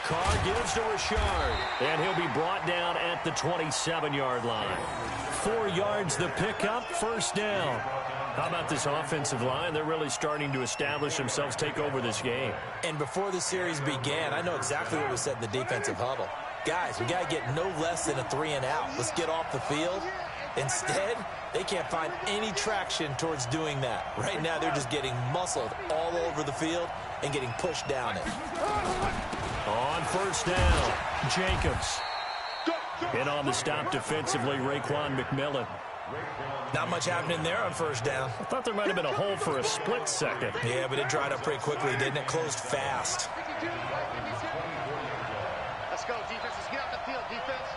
Carr gives to Richard, and he'll be brought down at the 27-yard line. 4 yards the pickup, 1st down. How about this offensive line? They're really starting to establish themselves, take over this game. And before the series began, I know exactly what was said in the defensive huddle. Guys, we got to get no less than a 3 and out. Let's get off the field. Instead, they can't find any traction towards doing that. Right now, they're just getting muscled all over the field and getting pushed down it. On 1st down, Jacobs. And on the stop defensively, Raekwon McMillan. Not much happening there on 1st down. I thought there might have been a hole for a split second. Yeah, but it dried up pretty quickly, didn't it? Closed fast. Let's go, defense. Let's get out the field, defense.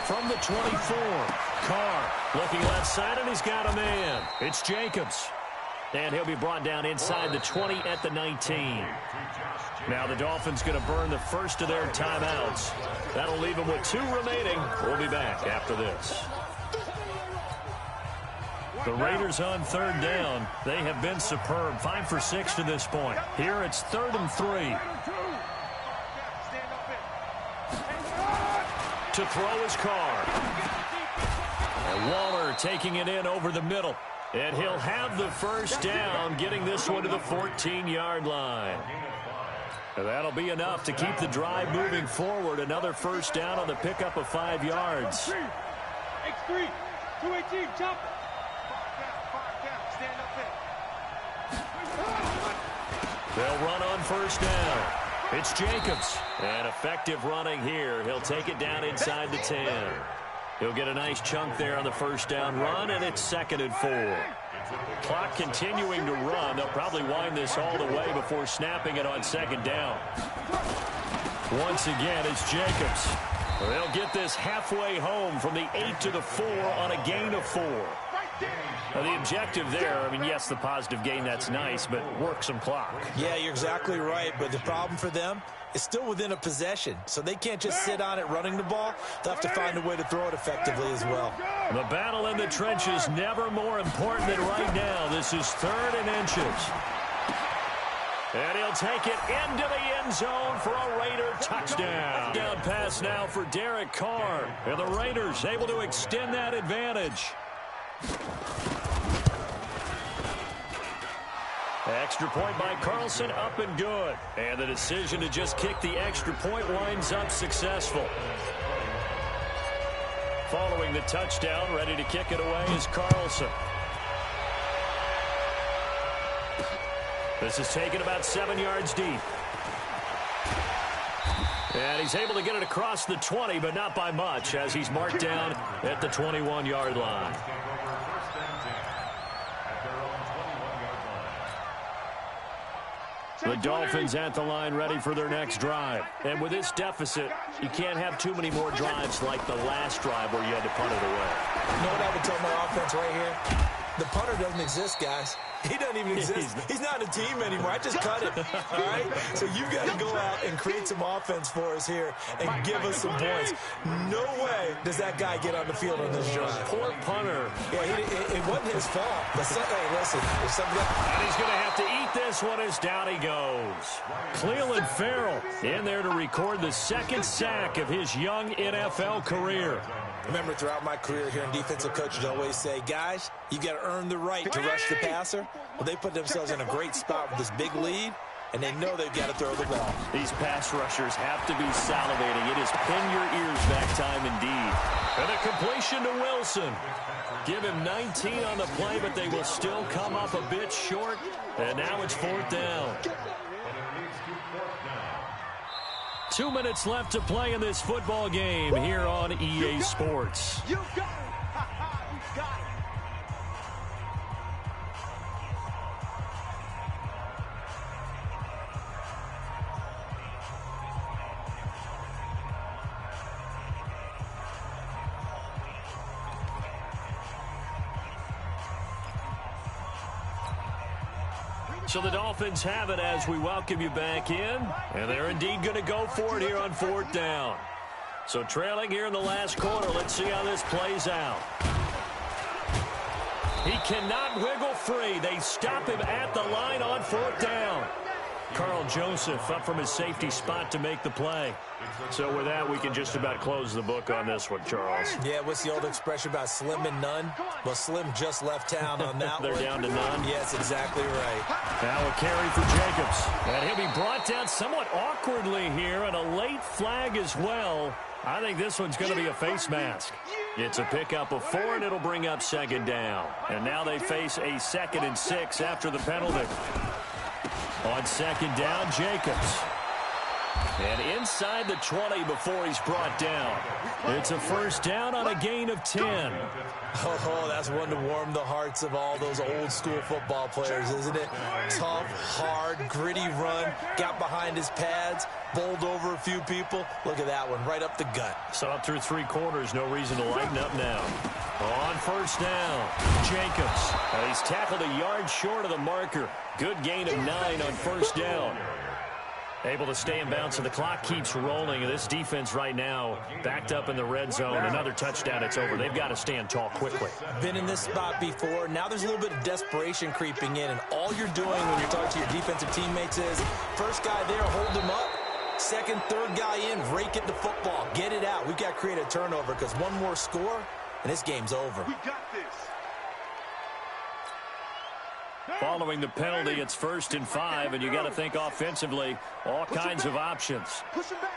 From the 24, Carr looking left side, and he's got a man. It's Jacobs. And he'll be brought down inside the 20 at the 19. Now the Dolphins going to burn the first of their timeouts. That'll leave them with 2 remaining. We'll be back after this. The Raiders on 3rd down. They have been superb. 5 for 6 to this point. Here it's 3rd and 3. To throw is Carr. And Waller taking it in over the middle. And he'll have the 1st down, getting this one to the 14-yard line. And that'll be enough to keep the drive moving forward. Another 1st down on the pickup of 5 yards. X3, 218, chop. Stand up there. They'll run on 1st down. It's Jacobs. And effective running here. He'll take it down inside the 10. He'll get a nice chunk there on the 1st down run, and it's 2nd and 4. Clock continuing to run. They'll probably wind this all the way before snapping it on second down. Once again, it's Jacobs. They'll get this halfway home from the 8 to the 4 on a gain of 4. Now, the objective there, I mean, yes, the positive gain, that's nice, but work some clock. Yeah, you're exactly right, but the problem for them is still within a possession, so they can't just sit on it running the ball. They'll have to find a way to throw it effectively as well. The battle in the trenches never more important than right now. This is 3rd and inches. And he'll take it into the end zone for a Raider touchdown. Down pass now for Derek Carr. And the Raiders able to extend that advantage. Extra point by Carlson, up and good. And the decision to just kick the extra point winds up successful. Following the touchdown, ready to kick it away is Carlson. This is taken about 7 yards deep. And he's able to get it across the 20, but not by much, as he's marked down at the 21-yard line. The Dolphins at the line ready for their next drive. And with this deficit, you can't have too many more drives like the last drive where you had to punt it away. You know what I would tell my offense right here? The punter doesn't exist, guys. He doesn't even exist. He's not a team anymore. I just cut it. All right? So you've got to go out and create some offense for us here and give us some points. No way does that guy get on the field on this drive. Poor punter. Yeah, it wasn't his fault. But hey, listen, there's something And he's going to have to eat this one as down he goes. Cleveland Farrell in there to record the 2nd sack of his young NFL career. Remember, throughout my career here in defensive coaches always say, guys, you got to earn the right to rush the passer. Well, they put themselves in a great spot with this big lead, and they know they've got to throw the ball. These pass rushers have to be salivating. It is pin your ears back time indeed. And a completion to Wilson. Give him 19 on the play, but they will still come up a bit short. And now it's 4th down. 2 minutes left to play in this football game here on EA Sports. You got it. You got it. So the Dolphins have it as we welcome you back in. And they're indeed going to go for it here on 4th down. So trailing here in the last quarter. Let's see how this plays out. He cannot wiggle free. They stop him at the line on 4th down. Carl Joseph up from his safety spot to make the play. So with that, we can just about close the book on this one, Charles. Yeah, what's the old expression about slim and none? Well, Slim just left town on that They're one. down to none. Yes, exactly right. Now a carry for Jacobs. And he'll be brought down somewhat awkwardly here, and a late flag as well. I think this one's going to be a face mask. It's a pickup of 4, and it'll bring up 2nd down. And now they face a 2nd and 6 after the penalty. On 2nd down, Jacobs. And inside the 20 before he's brought down. It's a 1st down on a gain of 10. Oh, that's one to warm the hearts of all those old school football players, isn't it? Tough, hard, gritty run. Got behind his pads, bowled over a few people. Look at that one, right up the gut. So up through 3 quarters, no reason to lighten up now. On 1st down, Jacobs. And he's tackled a yard short of the marker. Good gain of 9 on 1st down. Able to stay in bounds, so the clock keeps rolling. This defense right now backed up in the red zone. Another touchdown, it's over. They've got to stand tall quickly. Been in this spot before. Now there's a little bit of desperation creeping in, and all you're doing when you're talking to your defensive teammates is, first guy there, hold him up. Second, third guy in, rake at the football. Get it out. We've got to create a turnover because one more score, and this game's over. We got this. Following the penalty, it's 1st and 5, and you got to think offensively, all kinds of options. Push him back.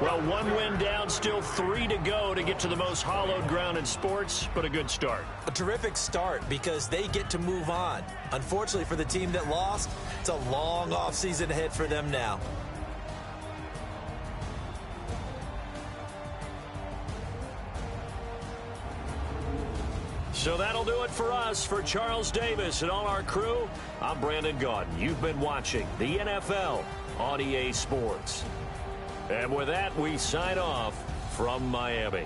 Well, one win down, still 3 to go to get to the most hallowed ground in sports, but a good start. A terrific start because they get to move on. Unfortunately for the team that lost, it's a long offseason ahead for them now. So that'll do it for us. For Charles Davis and all our crew, I'm Brandon Gaudin. You've been watching the NFL on EA Sports. And with that, we sign off from Miami.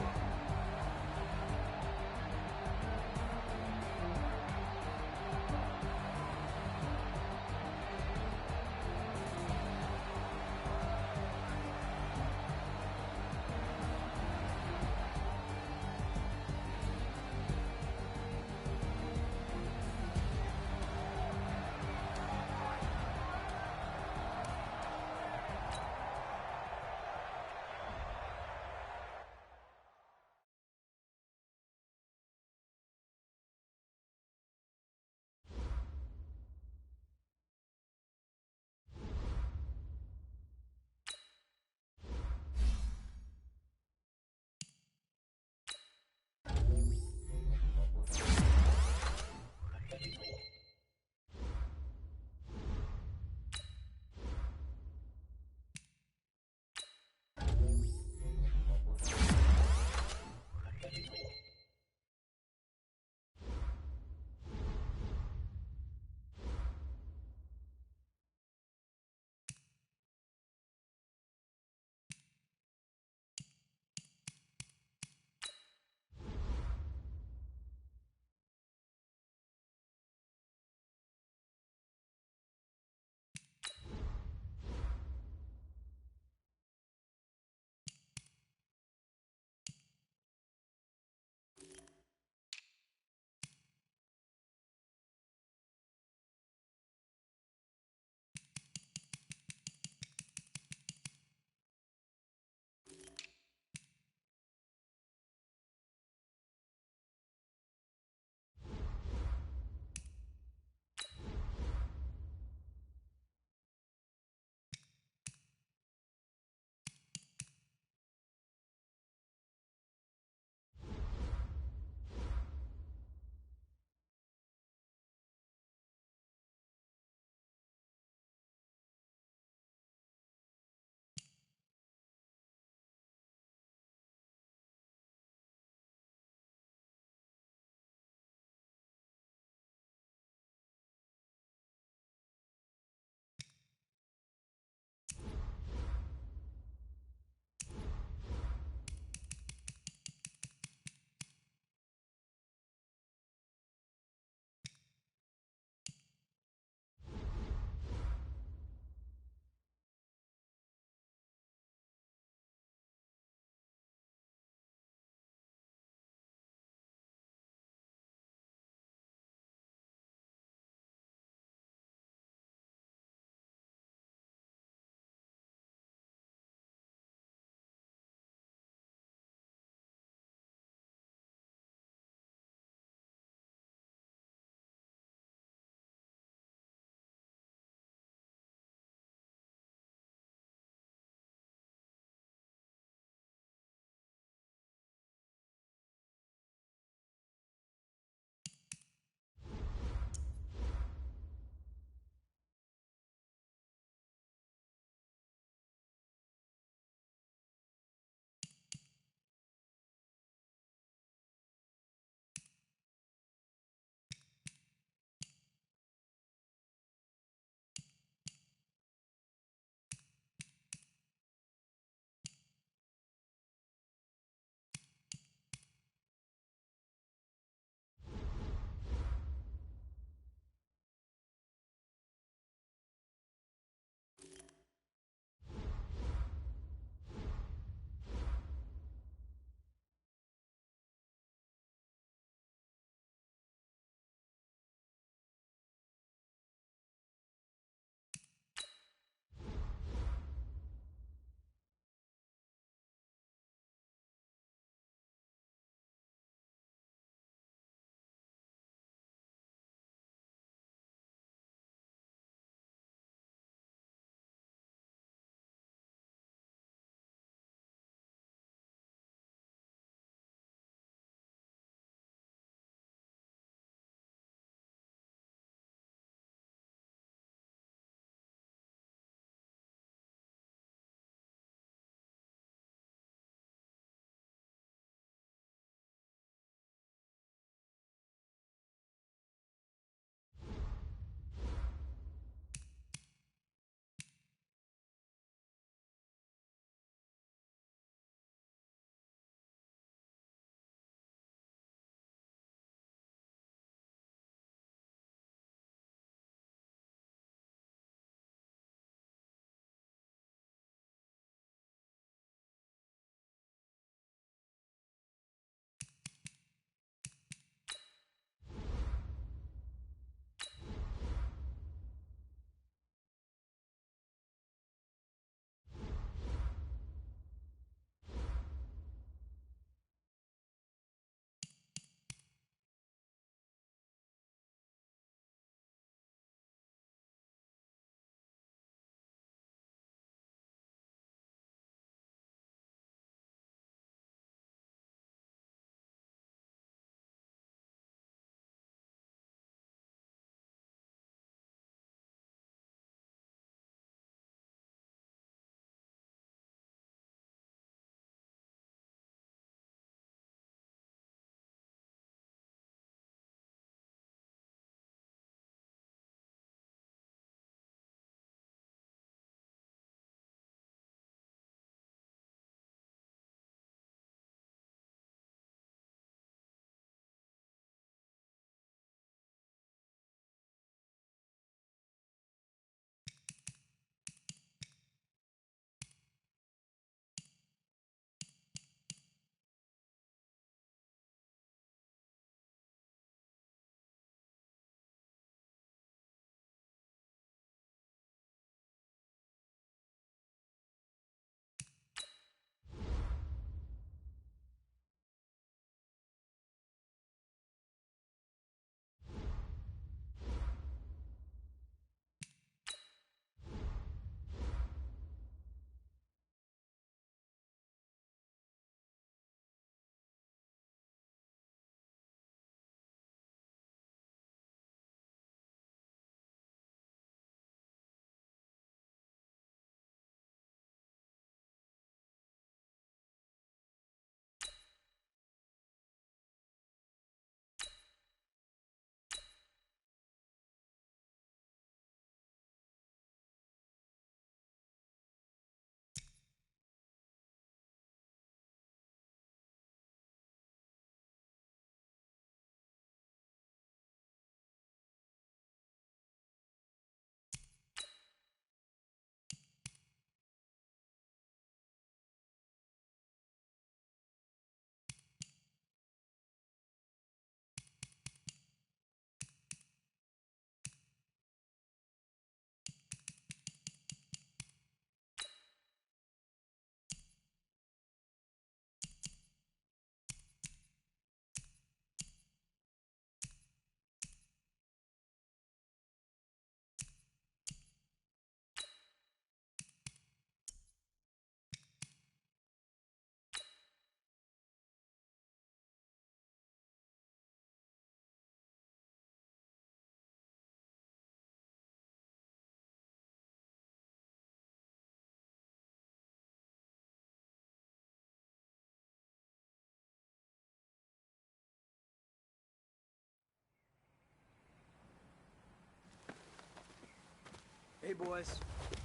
boys.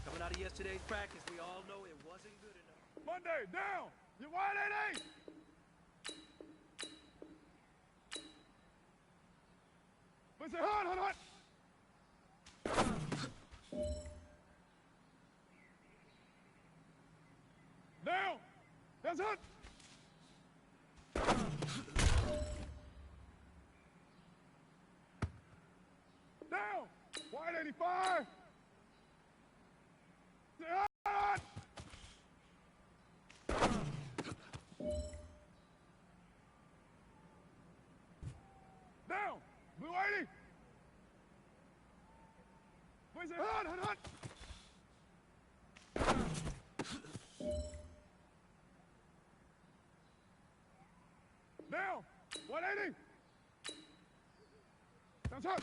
Coming out of yesterday's practice, we all know it wasn't good enough. Monday, down! You wide 88! What's it? Hot! Down! That's it! Down! Wide 85! Hot! Down! Blue 80! Where's it? Hot! Down! 180! That's hot!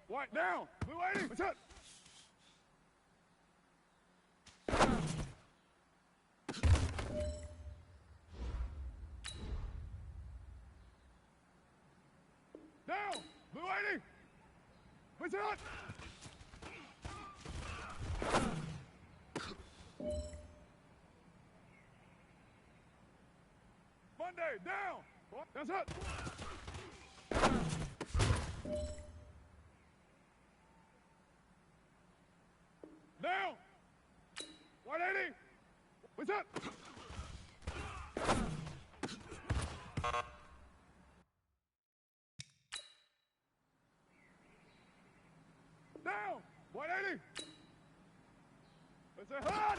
White down! Blue 80! What's up? Down! Blue 80! What's up? Monday, down! That's it! Down! 180! What's up? Down! 180! What's it? Hot!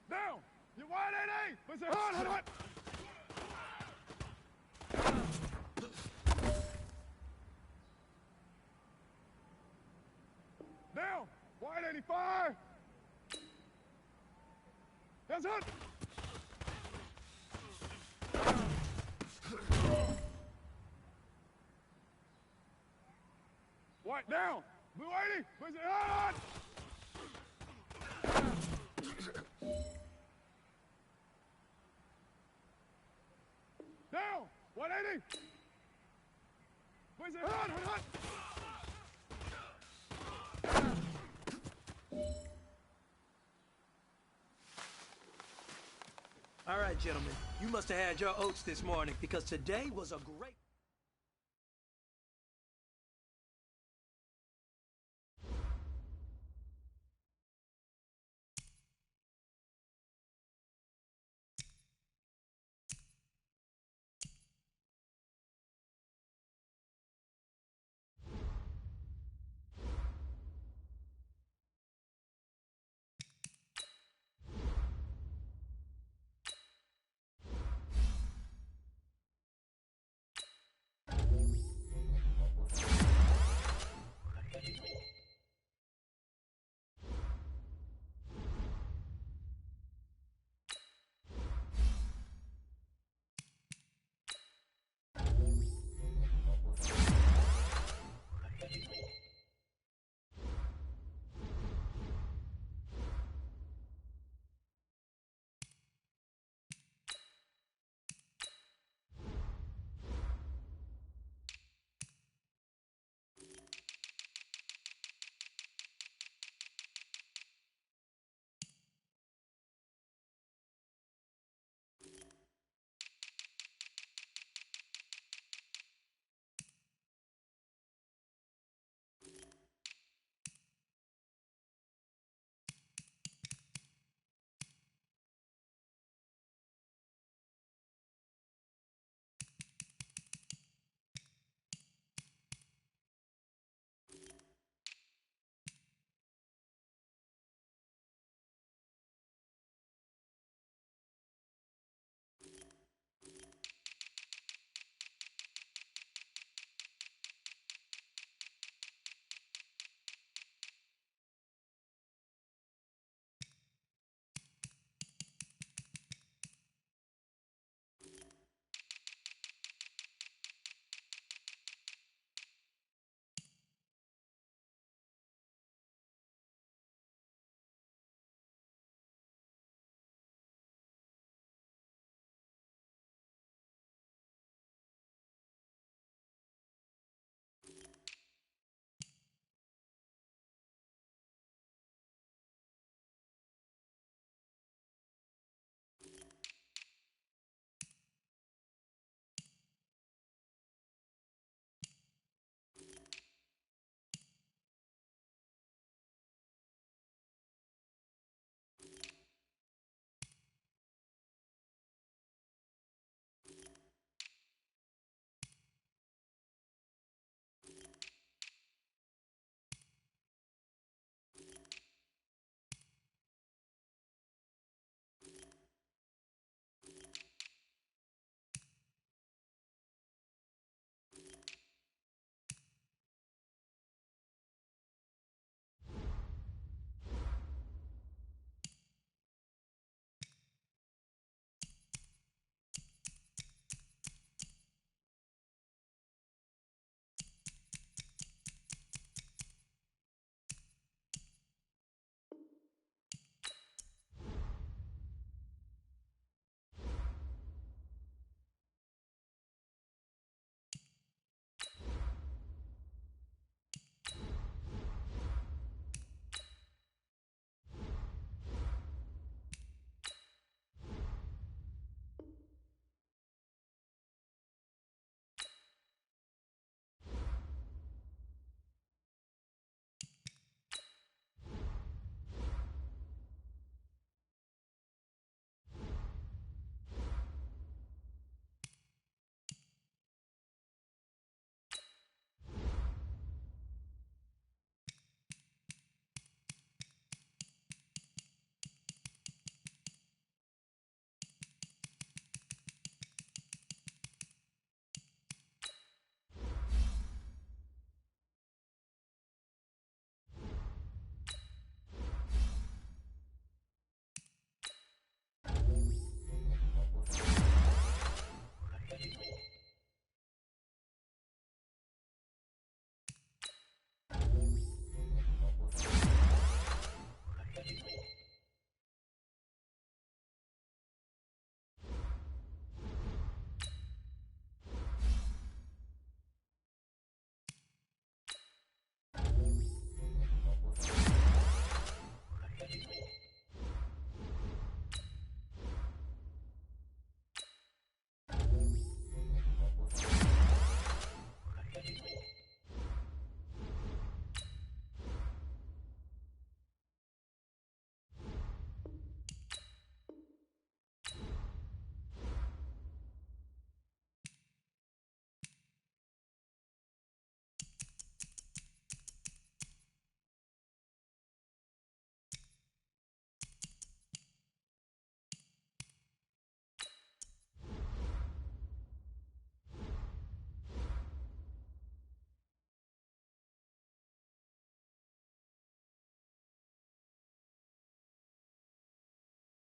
Down! You 180! What's it? Hot! Down! 185! That's it! White down! Blue 80! Where's it? Hot! Down! 180! Where's it? Hot! All right, gentlemen. You must have had your oats this morning because today was a great...